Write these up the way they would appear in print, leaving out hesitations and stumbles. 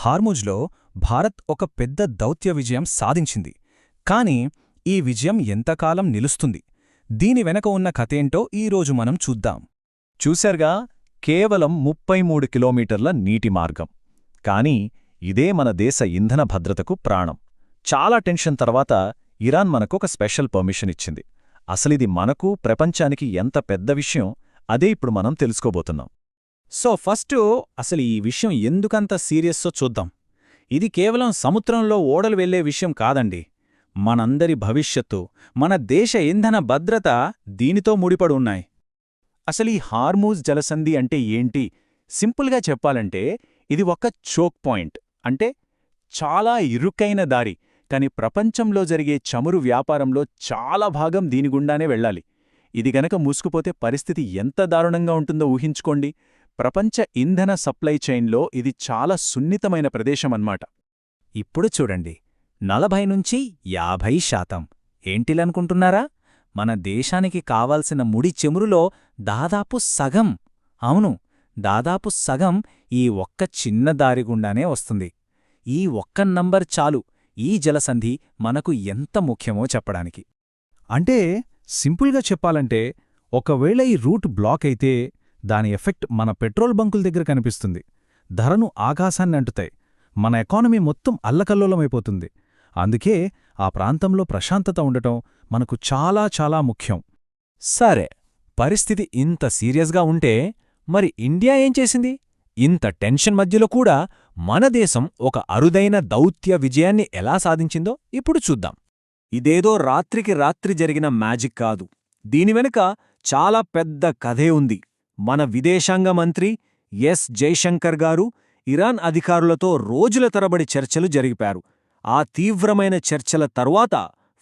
హార్ముజ్లో భారత్ ఒక పెద్ద దౌత్య విజయం సాధించింది. కాని ఈ విజయం ఎంతకాలం నిలుస్తుంది? దీని వెనక ఉన్న కథేంటో ఈరోజు మనం చూద్దాం. చూశారుగా, కేవలం 33 కిలోమీటర్ల నీటి మార్గం. కానీ ఇదే మన దేశ ఇంధన భద్రతకు ప్రాణం. చాలా టెన్షన్ తర్వాత ఇరాన్ మనకొక స్పెషల్ పర్మిషన్ ఇచ్చింది. అసలిది మనకు, ప్రపంచానికి ఎంత పెద్ద విషయం, అదే ఇప్పుడు మనం తెలుసుకోబోతున్నాం. సో ఫస్ట్ అసలు ఈ విషయం ఎందుకంత సీరియస్సో చూద్దాం. ఇది కేవలం సముద్రంలో ఓడలు వెళ్లే విషయం కాదండి. మనందరి భవిష్యత్తు, మన దేశ ఇంధన భద్రత దీనితో ముడిపడి ఉన్నాయి. అసలు ఈ హార్మూజ్ జలసంధి అంటే ఏంటి? సింపుల్గా చెప్పాలంటే ఇది ఒక చోక్ పాయింట్. అంటే చాలా ఇరుకైన దారి. కాని ప్రపంచంలో జరిగే చమురు వ్యాపారంలో చాలా భాగం దీనిగుండానే వెళ్ళాలి. ఇది గనక మూసుకుపోతే పరిస్థితి ఎంత దారుణంగా ఉంటుందో ఊహించుకోండి. ప్రపంచ ఇంధన సప్లై చైన్లో ఇది చాలా సున్నితమైన ప్రదేశమన్నమాట. ఇప్పుడు చూడండి, 40-50% ఏంటిలనుకుంటున్నారా? మన దేశానికి కావాల్సిన ముడి చమురులో దాదాపు సగం, అవును, దాదాపు సగం ఈ ఒక్క చిన్న దారిగుండానే వస్తుంది. ఈ ఒక్క నంబర్ చాలు ఈ జలసంధి మనకు ఎంత ముఖ్యమో చెప్పడానికి. అంటే సింపుల్గా చెప్పాలంటే, ఒకవేళ ఈ రూట్ బ్లాక్ అయితే దాని ఎఫెక్ట్ మన పెట్రోల్ బంకుల దగ్గర కనిపిస్తుంది. ధరను ఆకాశాన్ని అంటుతాయి. మన ఎకానమీ మొత్తం అల్లకల్లోలమైపోతుంది. అందుకే ఆ ప్రాంతంలో ప్రశాంతత ఉండటం మనకు చాలా చాలా ముఖ్యం. సరే, పరిస్థితి ఇంత సీరియస్గా ఉంటే మరి ఇండియా ఏం చేసింది? ఇంత టెన్షన్ మధ్యలో కూడా మన దేశం ఒక అరుదైన దౌత్య విజయాన్ని ఎలా సాధించిందో ఇప్పుడు చూద్దాం. ఇదేదో రాత్రికి రాత్రి జరిగిన మ్యాజిక్ కాదు. దీని వెనుక చాలా పెద్ద కథే ఉంది. మన విదేశాంగ మంత్రి ఎస్ జైశంకర్ గారు ఇరాన్ అధికారులతో రోజుల తరబడి చర్చలు జరిపారు. ఆ తీవ్రమైన చర్చల తరువాత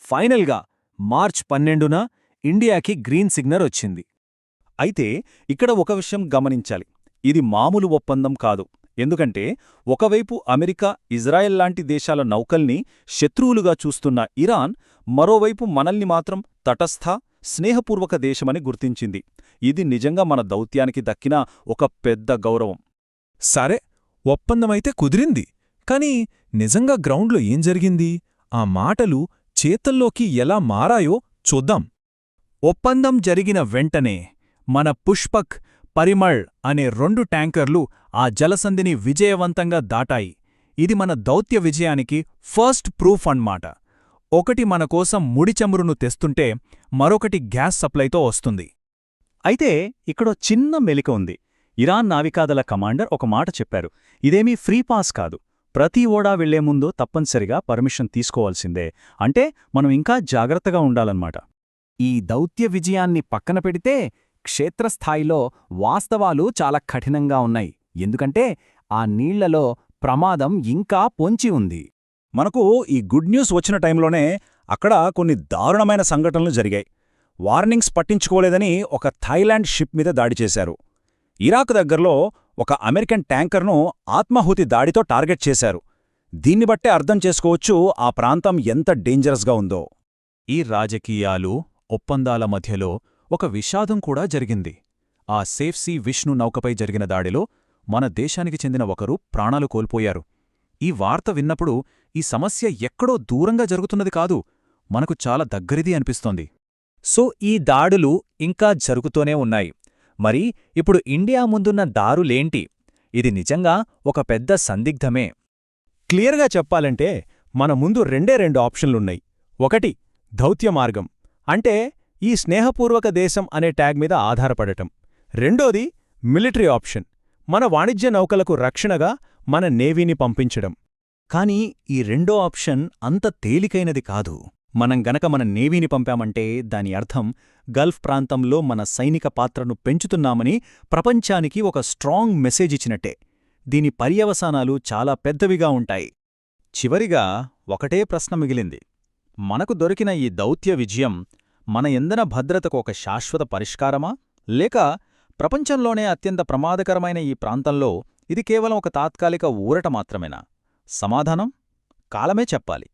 ఫైనల్గా మార్చ్ 12న ఇండియాకి గ్రీన్ సిగ్నల్ వచ్చింది. అయితే ఇక్కడ ఒక విషయం గమనించాలి. ఇది మామూలు ఒప్పందం కాదు. ఎందుకంటే ఒకవైపు అమెరికా, ఇజ్రాయెల్ లాంటి దేశాల నౌకల్ని శత్రువులుగా చూస్తున్న ఇరాన్ మరోవైపు మనల్ని మాత్రం తటస్థ, స్నేహపూర్వక దేశమని గుర్తించింది. ఇది నిజంగా మన దౌత్యానికి దక్కిన ఒక పెద్ద గౌరవం. సరే, ఒప్పందమైతే కుదిరింది. కాని నిజంగా గ్రౌండ్లో ఏం జరిగింది? ఆ మాటలు చేతల్లోకి ఎలా మారాయో చూద్దాం. ఒప్పందం జరిగిన వెంటనే మన పుష్పక్, పరిమళ్ అనే 2 ట్యాంకర్లు ఆ జలసంధిని విజయవంతంగా దాటాయి. ఇది మన దౌత్య విజయానికి ఫస్ట్ ప్రూఫ్ అన్నమాట. ఒకటి మన కోసం ముడి చమురును తెస్తుంటే మరొకటి గ్యాస్ సప్లైతో వస్తుంది. అయితే ఇక్కడో చిన్న మెలిక ఉంది. ఇరాన్ నావికాదళ కమాండర్ ఒక మాట చెప్పారు. ఇదేమీ ఫ్రీ పాస్ కాదు. ప్రతి ఓడా వెళ్లే ముందు తప్పనిసరిగా పర్మిషన్ తీసుకోవాల్సిందే. అంటే మనం ఇంకా జాగ్రత్తగా ఉండాలన్నమాట. ఈ దౌత్య విజయాన్ని పక్కన పెడితే క్షేత్రస్థాయిలో వాస్తవాలు చాలా కఠినంగా ఉన్నాయి. ఎందుకంటే ఆ నీళ్లలో ప్రమాదం ఇంకా పొంచి ఉంది. మనకు ఈ గుడ్ న్యూస్ వచ్చిన టైంలోనే అక్కడ కొన్ని దారుణమైన సంఘటనలు జరిగాయి. వార్నింగ్స్ పట్టించుకోలేదని ఒక థాయిలాండ్ షిప్ మీద దాడి చేశారు. ఇరాక్ దగ్గర్లో ఒక అమెరికన్ ట్యాంకర్ను ఆత్మాహుతి దాడితో టార్గెట్ చేశారు. దీన్ని బట్టే అర్థం చేసుకోవచ్చు ఆ ప్రాంతం ఎంత డేంజరస్గా ఉందో. ఈ రాజకీయాలు, ఒప్పందాల మధ్యలో ఒక విషాదం కూడా జరిగింది. ఆ సేఫ్ సీ విష్ణు నౌకపై జరిగిన దాడిలో మన దేశానికి చెందిన ఒకరు ప్రాణాలు కోల్పోయారు. ఈ వార్త విన్నప్పుడు ఈ సమస్య ఎక్కడో దూరంగా జరుగుతున్నది కాదు, మనకు చాలా దగ్గరిది అనిపిస్తోంది. సో ఈ దాడులు ఇంకా జరుగుతూనే ఉన్నాయి. మరి ఇప్పుడు ఇండియా ముందున్న దారులేంటి? ఇది నిజంగా ఒక పెద్ద సందిగ్ధమే. క్లియర్గా చెప్పాలంటే మన ముందు రెండే 2 ఆప్షన్లున్నాయి. ఒకటి, దౌత్య మార్గం, అంటే ఈ స్నేహపూర్వక దేశం అనే ట్యాగ్ మీద ఆధారపడటం. రెండోది మిలిటరీ ఆప్షన్, మన వాణిజ్య నౌకలకు రక్షణగా మన నేవీని పంపించడం. కానీ ఈ రెండో ఆప్షన్ అంత తేలికైనది కాదు. మనం గనక మన నేవీని పంపామంటే దాని అర్థం గల్ఫ్ ప్రాంతంలో మన సైనిక పాత్రను పెంచుతున్నామని ప్రపంచానికి ఒక స్ట్రాంగ్ మెసేజ్ ఇచ్చినట్టే. దీని పర్యవసానాలు చాలా పెద్దవిగా ఉంటాయి. చివరిగా ఒకటే ప్రశ్న మిగిలింది. మనకు దొరికిన ఈ దౌత్య విజయం మన ఇంధన భద్రతకు ఒక శాశ్వత పరిష్కారమా, లేక ప్రపంచంలోనే అత్యంత ప్రమాదకరమైన ఈ ప్రాంతంలో ఇది కేవలం ఒక తాత్కాలిక ఊరట మాత్రమేనా? సమాధానం కాలమే చెప్పాలి.